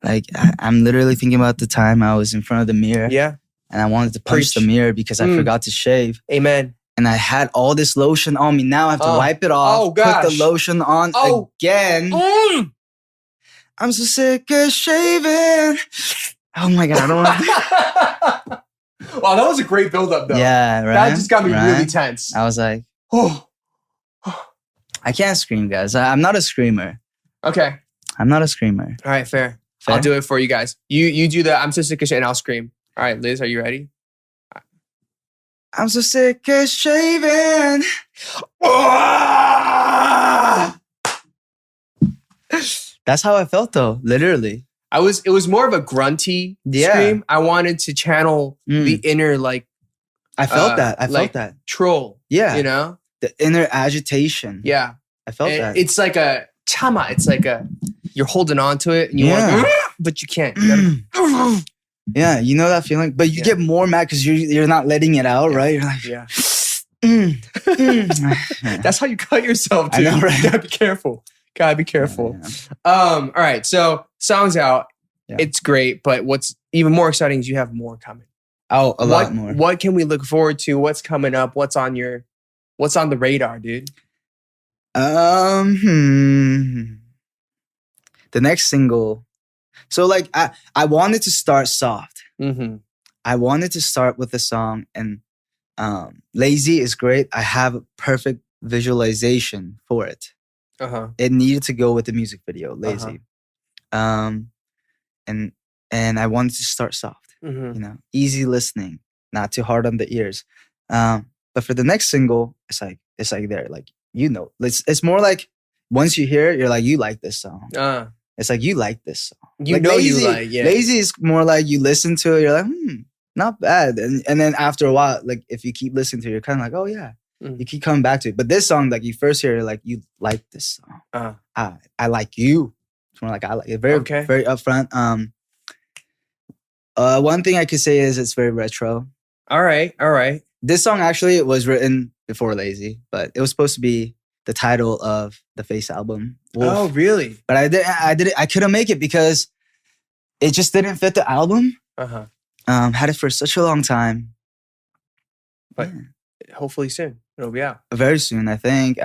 Like I'm literally thinking about the time I was in front of the mirror. Yeah. And I wanted to punch the mirror because I forgot to shave. Amen. And I had all this lotion on me. Now I have to wipe it off. Oh, gosh. Put the lotion on again. I'm so sick of shaving. Oh my God, I don't want to. Wow, that was a great build-up though. Yeah, right. That just got me really tense. I was like, I can't scream, guys. I'm not a screamer. Okay. I'm not a screamer. All right, fair. I'll do it for you guys. You do the I'm so sick of shaving and I'll scream. All right, Liz, are you ready? I'm so sick of shaving. That's how I felt though, literally. It was more of a grunty scream. I wanted to channel the inner I felt that. I felt that. Troll. Yeah. The inner agitation. Yeah. I felt that. It's like a chama. It's like you're holding on to it and you want to, but you can't. Yeah, you know that feeling? But you get more mad because you're not letting it out, right? You're like, That's how you cut yourself, dude. I know, right? Gotta be careful. All right, so song's out. Yeah. It's great, but what's even more exciting is you have more coming. Oh, a lot more. What can we look forward to? What's coming up? What's on the radar, dude? The next single. So like I wanted to start soft. Mm-hmm. I wanted to start with the song, and Lazy is great. I have a perfect visualization for it. It needed to go with the music video, Lazy. And I wanted to start soft, easy listening, not too hard on the ears. But for the next single, it's like there, like, it's more like once you hear it, you're like, you like this song. It's like, you like this song. Lazy is more like you listen to it, you're like, not bad. And then after a while, like if you keep listening to it, you're kind of like, oh yeah. You keep coming back to it. But this song, like you first hear it, like you like this song. I like you. It's more like I like it. Very upfront. One thing I could say is it's very retro. All right. This song actually was written before Lazy, but it was supposed to be the title of the Face album. Wolf. Oh, really? But I couldn't make it because it just didn't fit the album. Had it for such a long time. But hopefully soon it'll be out. Very soon, I think.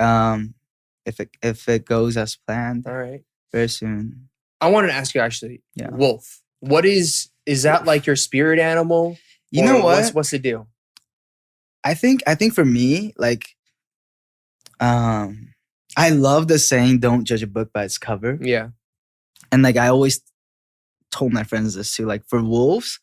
If it goes as planned. All right. Very soon. I wanted to ask you actually, wolf. What is that like your spirit animal? You know what? What's the deal? I think for me, like, I love the saying, don't judge a book by its cover. Yeah. And like I always told my friends this too. Like for wolves,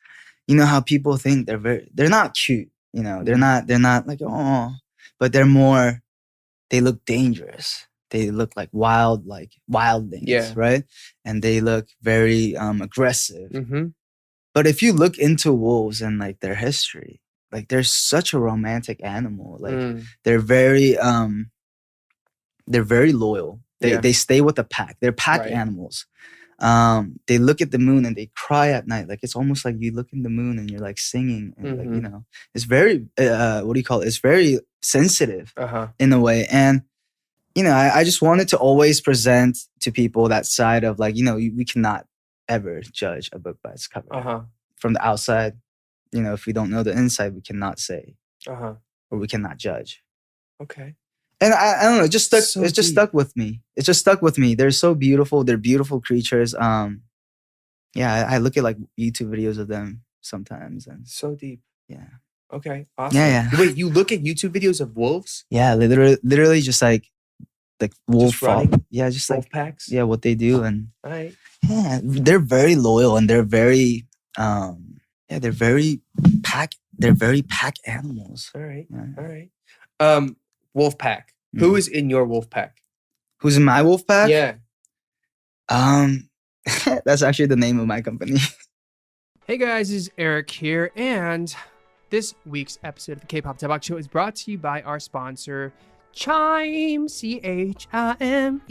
you know how people think they're not cute. They're not like, oh, but they look dangerous. They look like wildlings, right? And they look very aggressive. Mm-hmm. But if you look into wolves and like their history, like they're such a romantic animal. Like they're very loyal. They stay with the pack. They're pack animals. They look at the moon and they cry at night. Like it's almost like you look in the moon and you're like singing. And like, it's very it's very sensitive in a way. And I just wanted to always present to people that side of like, we cannot ever judge a book by its cover. From the outside, if we don't know the inside, we cannot say or we cannot judge. Okay. And I don't know, it just stuck with me. It just stuck with me. They're so beautiful. They're beautiful creatures. I look at like YouTube videos of them sometimes. And so deep. Yeah. Okay. Awesome. Yeah. Wait, you look at YouTube videos of wolves? Yeah, literally just like wolf running? Yeah, just wolf like packs? Yeah, what they do. And all right. Yeah, they're very loyal and they're very pack animals. All right. Yeah. All right. Wolf pack. Who is in your wolf pack? Who's in my wolf pack? Yeah. That's actually the name of my company. Hey guys, this is Eric here, and this week's episode of the K-Pop Daebak Show is brought to you by our sponsor, Chime, Chime.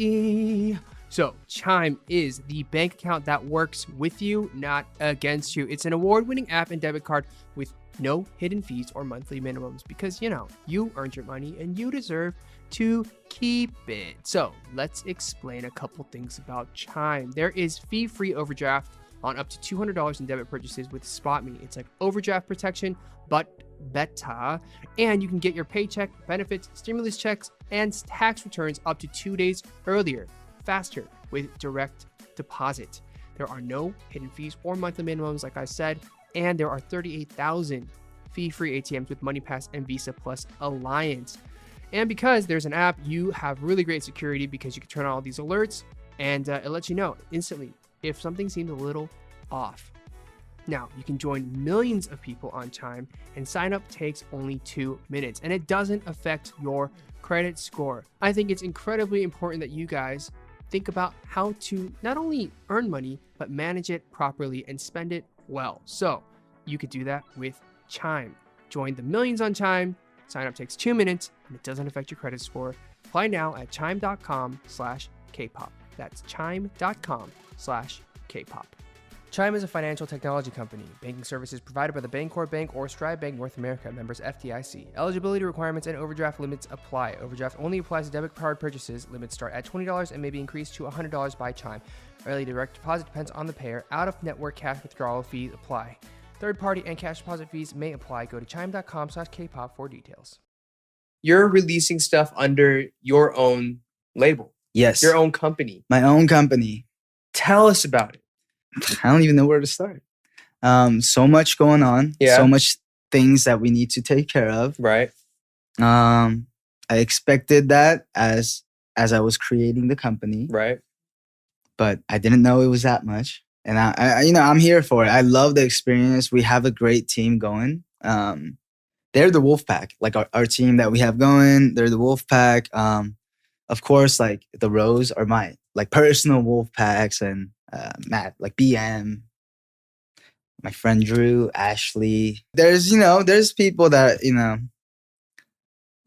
So, Chime is the bank account that works with you, not against you. It's an award-winning app and debit card with no hidden fees or monthly minimums because, you earned your money and you deserve to keep it. So, let's explain a couple things about Chime. There is fee-free overdraft on up to $200 in debit purchases with SpotMe. It's like overdraft protection, but better. And you can get your paycheck, benefits, stimulus checks, and tax returns up to 2 days earlier, faster with direct deposit. There are no hidden fees or monthly minimums, like I said, and there are 38,000 fee-free ATMs with MoneyPass and Visa Plus Alliance. And because there's an app, you have really great security because you can turn on all these alerts and it lets you know instantly if something seems a little off. Now, you can join millions of people on Chime, and sign up takes only 2 minutes, and it doesn't affect your credit score. I think it's incredibly important that you guys think about how to not only earn money, but manage it properly and spend it well. So you could do that with Chime. Join the millions on Chime. Sign up takes 2 minutes, and it doesn't affect your credit score. Apply now at chime.com/Kpop. That's chime.com/Kpop. Chime is a financial technology company. Banking services provided by the Bancorp Bank or Stride Bank North America, members FDIC. Eligibility requirements and overdraft limits apply. Overdraft only applies to debit card purchases. Limits start at $20 and may be increased to $100 by Chime. Early direct deposit depends on the payer. Out-of-network cash withdrawal fees apply. Third-party and cash deposit fees may apply. Go to chime.com/Kpop for details. You're releasing stuff under your own label. Yes. Your own company. My own company. Tell us about it. I don't even know where to start. So much going on. Yeah. So much things that we need to take care of. Right. I expected that as I was creating the company. Right. But I didn't know it was that much. And I I'm here for it. I love the experience. We have a great team going. They're the Wolfpack, like our team that we have going. They're the Wolfpack. Of course, like the Rose are my like personal Wolfpacks, and Matt, like BM, my friend Drew, Ashley. There's people that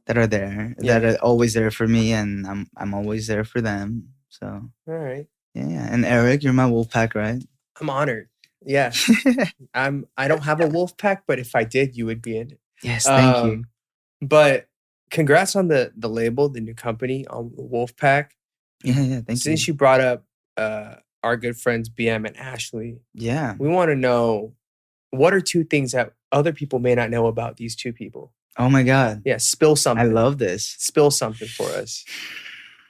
that are there, that are always there for me, and I'm always there for them. So all right. Yeah. And Eric, you're my Wolfpack, right? I'm honored. Yeah. I don't have a Wolfpack, but if I did, you would be in it. Yes, thank you. But congrats on the label, the new company, on the Wolfpack. Yeah, thank you. Since you brought up our good friends BM and Ashley, we want to know, what are 2 things that other people may not know about these 2 people? Oh my God. Yeah, spill something. I love this. Spill something for us.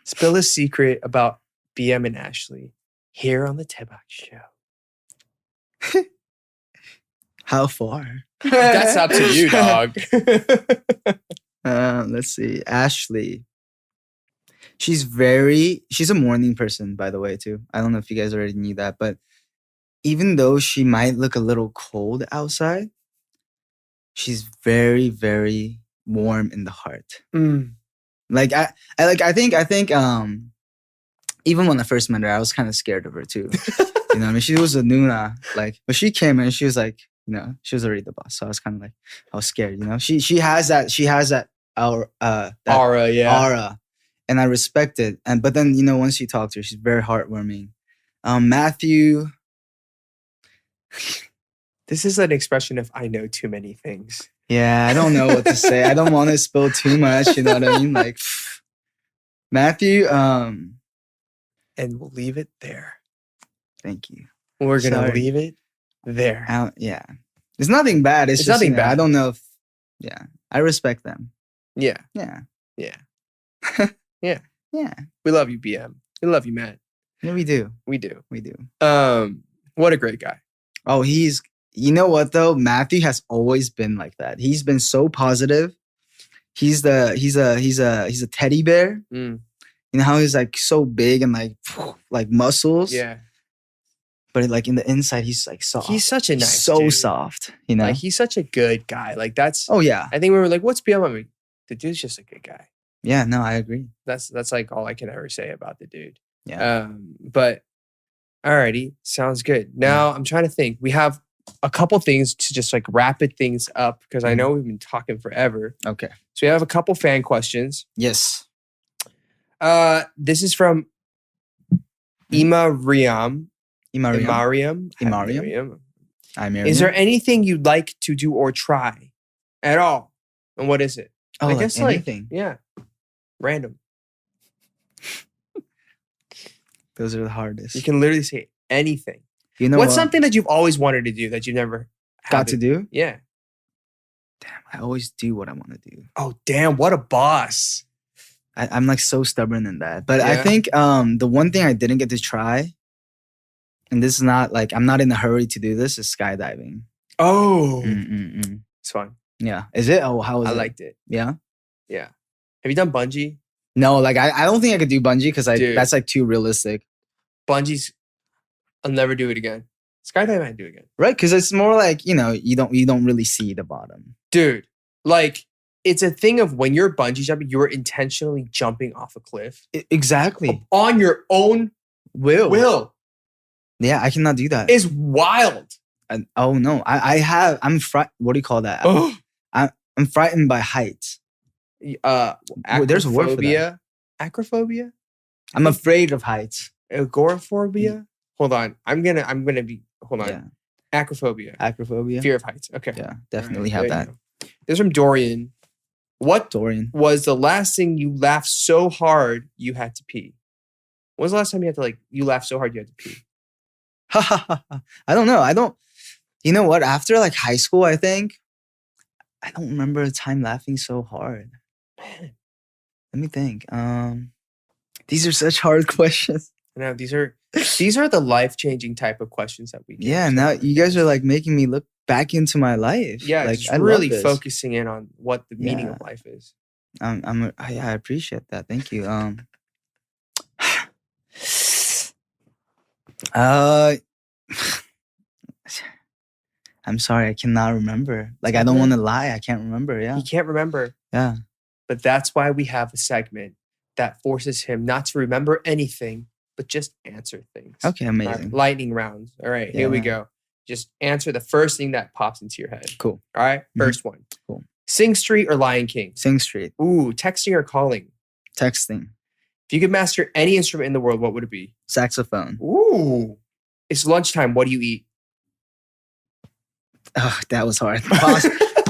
Spill a secret about BM and Ashley here on the Daebak Show. How far? That's up to you, dog. Let's see. Ashley. She's a morning person, by the way, too. I don't know if you guys already knew that, but even though she might look a little cold outside, she's very, very warm in the heart. Like I think even when I first met her, I was kind of scared of her too. You know what I mean? She was a Nuna, but she came and she was like, she was already the boss. So I was kind of like, I was scared, She has that aura, yeah. Aura. And I respect it. But then, once you talk to her, she's very heartwarming. Matthew. This is an expression of I know too many things. Yeah, I don't know what to say. I don't want to spill too much, you know what I mean? Like Matthew, and we'll leave it there. Thank you. We're gonna leave it there. Yeah. It's nothing bad. It's just, nothing bad. I don't know if I respect them. Yeah. Yeah. Yeah. Yeah. Yeah. We love you, BM. We love you, Matt. Yeah, we do. We do. We do. What a great guy. Oh, you know what though? Matthew has always been like that. He's been so positive. He's a teddy bear. You know how he's like so big and like muscles? Yeah. But like in the inside, he's like soft. He's such a nice so dude. soft, Like he's such a good guy. Like that's. Oh yeah. I think we were like, "What's BM?" I mean, the dude's just a good guy. Yeah. No, I agree. That's like all I can ever say about the dude. Yeah. But alrighty, sounds good. Now I'm trying to think. We have a couple things to just like rapid things up because I know we've been talking forever. Okay. So we have a couple fan questions. Yes. This is from Imariam. Is there anything you'd like to do or try at all? And what is it? Oh, I guess anything. Yeah. Random. Those are the hardest. You can literally say anything. You know what's something that you've always wanted to do that you never got to do? Yeah. Damn, I always do what I want to do. Oh, damn, what a boss. I'm like so stubborn in that. But I think the one thing I didn't get to try, and this is not like, I'm not in a hurry to do this, is skydiving. Oh. It's fun. Yeah. Is it? Oh, how was it? I liked it. Yeah? Yeah. Have you done bungee? No, like I don't think I could do bungee because that's like too realistic. Bungee's, I'll never do it again. Skydiving, I'd do it again. Right? Because it's more like, you don't really see the bottom. Dude, like it's a thing of when you're bungee jumping, you're intentionally jumping off a cliff. Exactly. On your own will. Yeah, I cannot do that. It's wild. Oh no, I'm frightened. What do you call that? I'm frightened by heights. There's a word for that. Acrophobia? I'm afraid of heights. Agoraphobia? Hold on. I'm gonna be hold on. Yeah. Acrophobia. Fear of heights. Okay. Yeah, definitely have that. This is from Dorian. What was the last thing you laughed so hard you had to pee? When was the last time you had to you laughed so hard you had to pee? I don't know. You know what? After high school, I think I don't remember a time laughing so hard. Man, let me think. These are such hard questions. I know these are the life-changing type of questions that we get. Yeah, now you guys are like making me look back into my life. Yeah, like just I really love this. focusing in on what the meaning Yeah. of life is. I appreciate that. Thank you. I'm sorry, I cannot remember. Like, I don't want to lie. I can't remember. Yeah. He can't remember. Yeah. But that's why we have a segment that forces him not to remember anything, but just answer things. Okay, amazing. All right, lightning rounds. All right, here we go. Just answer the first thing that pops into your head. Cool. All right, first one. Cool. Sing Street or Lion King? Sing Street. Ooh, texting or calling? Texting. If you could master any instrument in the world, what would it be? Saxophone. Ooh. It's lunchtime. What do you eat? Oh, that was hard.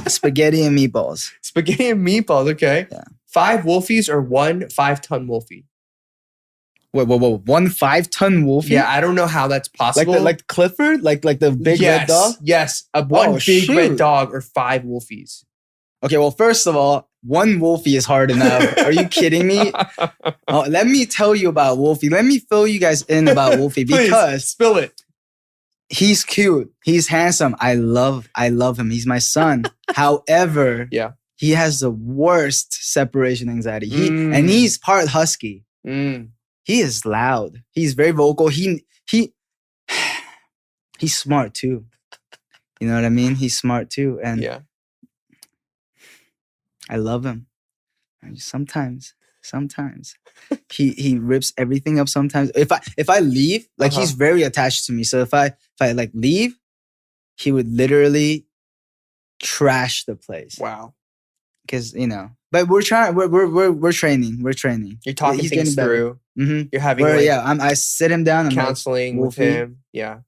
Spaghetti and meatballs. Spaghetti and meatballs, okay. Yeah. 5 wolfies or 1 5-ton wolfie? Whoa. 1 5-ton wolfie? Yeah, I don't know how that's possible. Like Clifford? Like the big red dog? Yes, one big red dog or 5 wolfies. Okay, well, first of all, 1 wolfie is hard enough. Are you kidding me? Let me tell you about Wolfie. Let me fill you guys in about Wolfie because Please, spill it. He's cute. He's handsome. I love him. He's my son. However, he has the worst separation anxiety. And he's part husky. He is loud. He's very vocal. He's smart too. You know what I mean? He's smart too. And I love him. And sometimes he rips everything up. Sometimes if I leave, like he's very attached to me. So if I like leave, he would literally trash the place. Wow. Because but we're trying. We're training. You're talking things through. Mm-hmm. You're having I sit him down. I'm counseling with him. Yeah.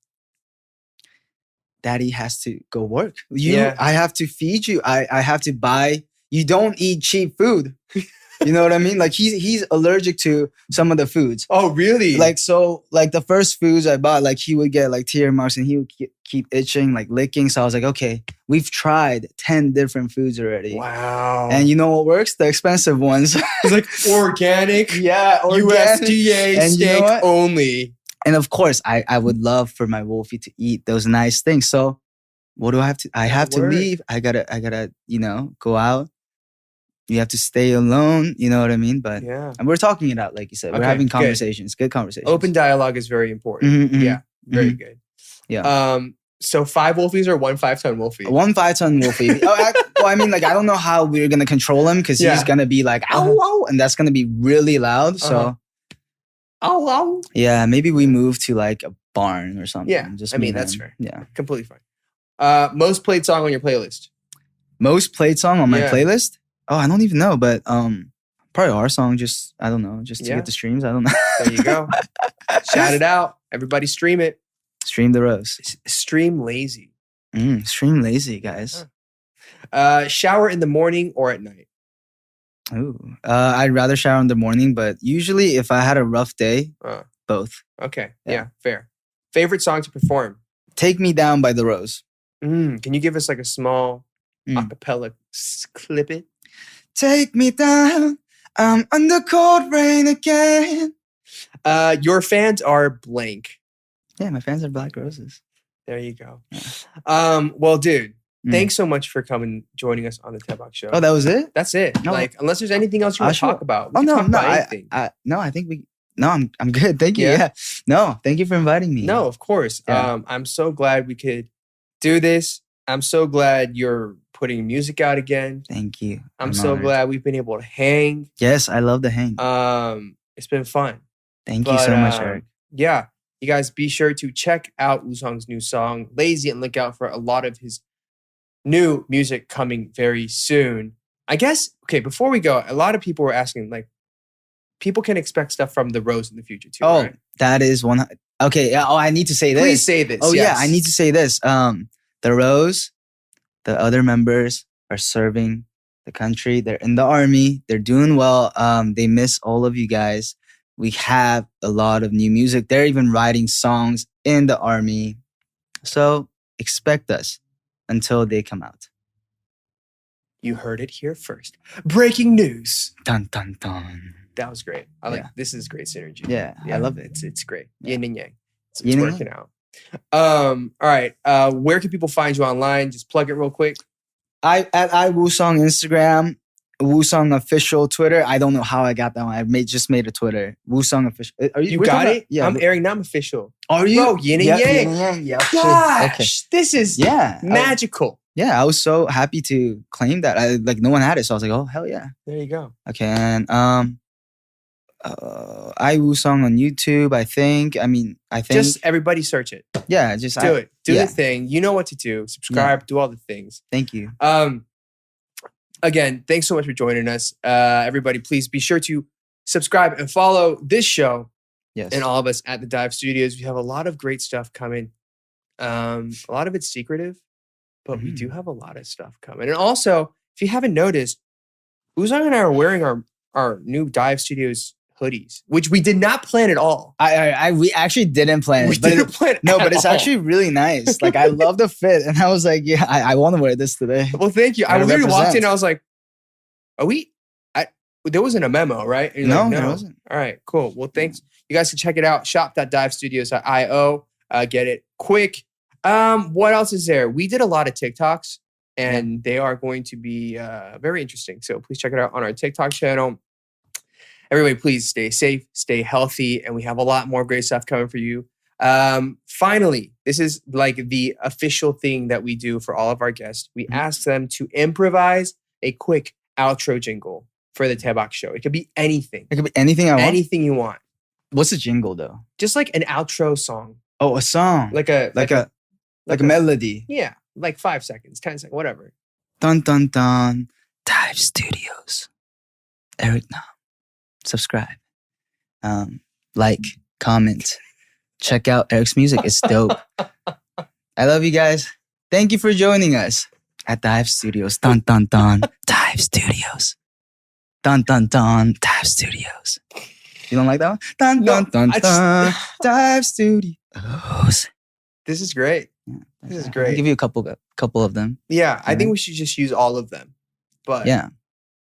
Daddy has to go work. I have to feed you. I have to buy. You don't eat cheap food. You know what I mean? Like he's allergic to some of the foods. Oh, really? Like the first foods I bought, like he would get like tear marks and he would keep itching, like licking. So I was like, okay, we've tried 10 different foods already. Wow. And you know what works? The expensive ones. It's like organic. Yeah, organic. USDA and steak only. And of course, I would love for my Wolfie to eat those nice things. So what do I have to? I have to leave. I gotta, go out. You have to stay alone. You know what I mean? But and we're talking it out, like you said. We're having conversations. Good conversations. Open dialogue is very important. Mm-hmm, yeah, very good. Yeah. So 5 wolfies or 1 5-ton wolfie? 1 5-ton wolfie. I mean, like I don't know how we're gonna control him because he's gonna be like ow, ow, and that's gonna be really loud. So. Ow, ow. Yeah, maybe we move to like a barn or something. Yeah, that's fair. Yeah, completely fine. Most played song on your playlist? Most played song on my playlist? Oh, I don't even know, but probably our song. Just I don't know, just to get the streams. I don't know. There you go. Shout it out, everybody! Stream it. Stream the rose. Stream lazy. Stream lazy, guys. Shower in the morning or at night? Ooh, I'd rather shower in the morning, but usually if I had a rough day, both. Okay, yeah, fair. Favorite song to perform? Take Me Down by The Rose. Can you give us like a small acapella clip it? Take me down, I'm under cold rain again. Your fans are blank. Yeah, my fans are Black Roses. There you go. Yeah. Well, dude, thanks so much for joining us on the Daebak Show. Oh, that was it? That's it. No. Like, unless there's anything else you want to talk about. I'm good. Thank you. Yeah. No, thank you for inviting me. No, of course. Yeah. I'm so glad we could do this. I'm so glad you're putting music out again. Thank you. I'm so glad we've been able to hang. Yes, I love the hang. It's been fun. Thank you so much, Eric. Yeah. You guys be sure to check out Woosung's new song, Lazy, and look out for a lot of his new music coming very soon. I guess, okay, before we go, a lot of people were asking, like, people can expect stuff from The Rose in the future too, right? That is one. Okay, I need to say this. Please say this. Oh, yes. Yeah, I need to say this. The Rose, the other members are serving the country. They're in the army. They're doing well. They miss all of you guys. We have a lot of new music. They're even writing songs in the army. So expect us until they come out. You heard it here first. Breaking news. Dun, dun, dun. That was great. This is great synergy. Yeah, I love it. It's great. Yeah. Yin and yang. It's Yin and working out. All right. Where can people find you online? Just plug it real quick. I Woosung Instagram, Woosung official Twitter. I don't know how I got that one. I just made a Twitter. Woosung official. Are You got it? Yeah. I'm Eric Nam official. Are you? Bro, yin and yang. Yin and yang. Yeah. Gosh, this is Yeah. magical. Yeah, I was so happy to claim that. No one had it, so I was like, oh hell yeah. There you go. Okay, and I Woosung on YouTube. I think. Just everybody search it. Yeah, just Do it. Do yeah. the thing. You know what to do. Subscribe. Do all the things. Thank you. Again, thanks so much for joining us. Everybody, please be sure to subscribe and follow this show. Yes. And all of us at the Dive Studios. We have a lot of great stuff coming. A lot of it's secretive, but we do have a lot of stuff coming. And also, if you haven't noticed, Woosung and I are wearing our new Dive Studios hoodies, which we did not plan at all. We actually didn't plan it. We didn't plan it. No, but it's all. actually really nice. Like I love the fit, and I was like, yeah, I want to wear this today. Well, thank you. I Gotta literally walked in represent. and I was like, are we? There wasn't a memo, right? And you're No, like, there wasn't. All right, cool. Well, thanks. You guys can check it out. shop.divestudios.io. Get it quick. What else is there? We did a lot of TikToks, and they are going to be very interesting. So please check it out on our TikTok channel. Everybody, please stay safe, stay healthy, and we have a lot more great stuff coming for you. Finally, this is like the official thing that we do for all of our guests. We ask them to improvise a quick outro jingle for the Daebak show. It could be anything. It could be anything I want. Anything you want. What's a jingle though? Just like an outro song. Oh, a song. Like a melody. Yeah, like 5 seconds, 10 seconds, whatever. Dun dun dun. Dive Studios. Eric Nam. Subscribe. Like, comment. Check out Eric's music. It's dope. I love you guys. Thank you for joining us at Dive Studios. Dun dun dun. Dive Studios. Dun dun dun. Dive Studios. You don't like that one? Dun No, dun dun I dun. just- Dive Studios. This is great. This is great. I'll give you a couple of them. Yeah, I think we should just use all of them. But Yeah.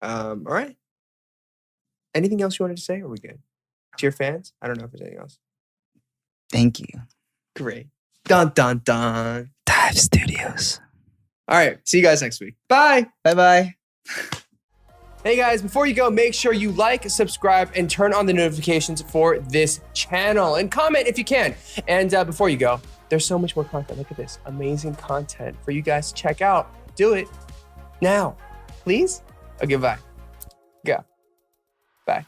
all right. Anything else you wanted to say? Or are we good? To your fans? I don't know if there's anything else. Thank you. Great. Dun dun dun. Dive Studios. All right. See you guys next week. Bye. Bye bye. Hey guys, before you go, make sure you like, subscribe, and turn on the notifications for this channel. And comment if you can. And before you go, there's so much more content. Look at this. Amazing content for you guys to check out. Do it now. Please? Okay, bye. Go. Bye.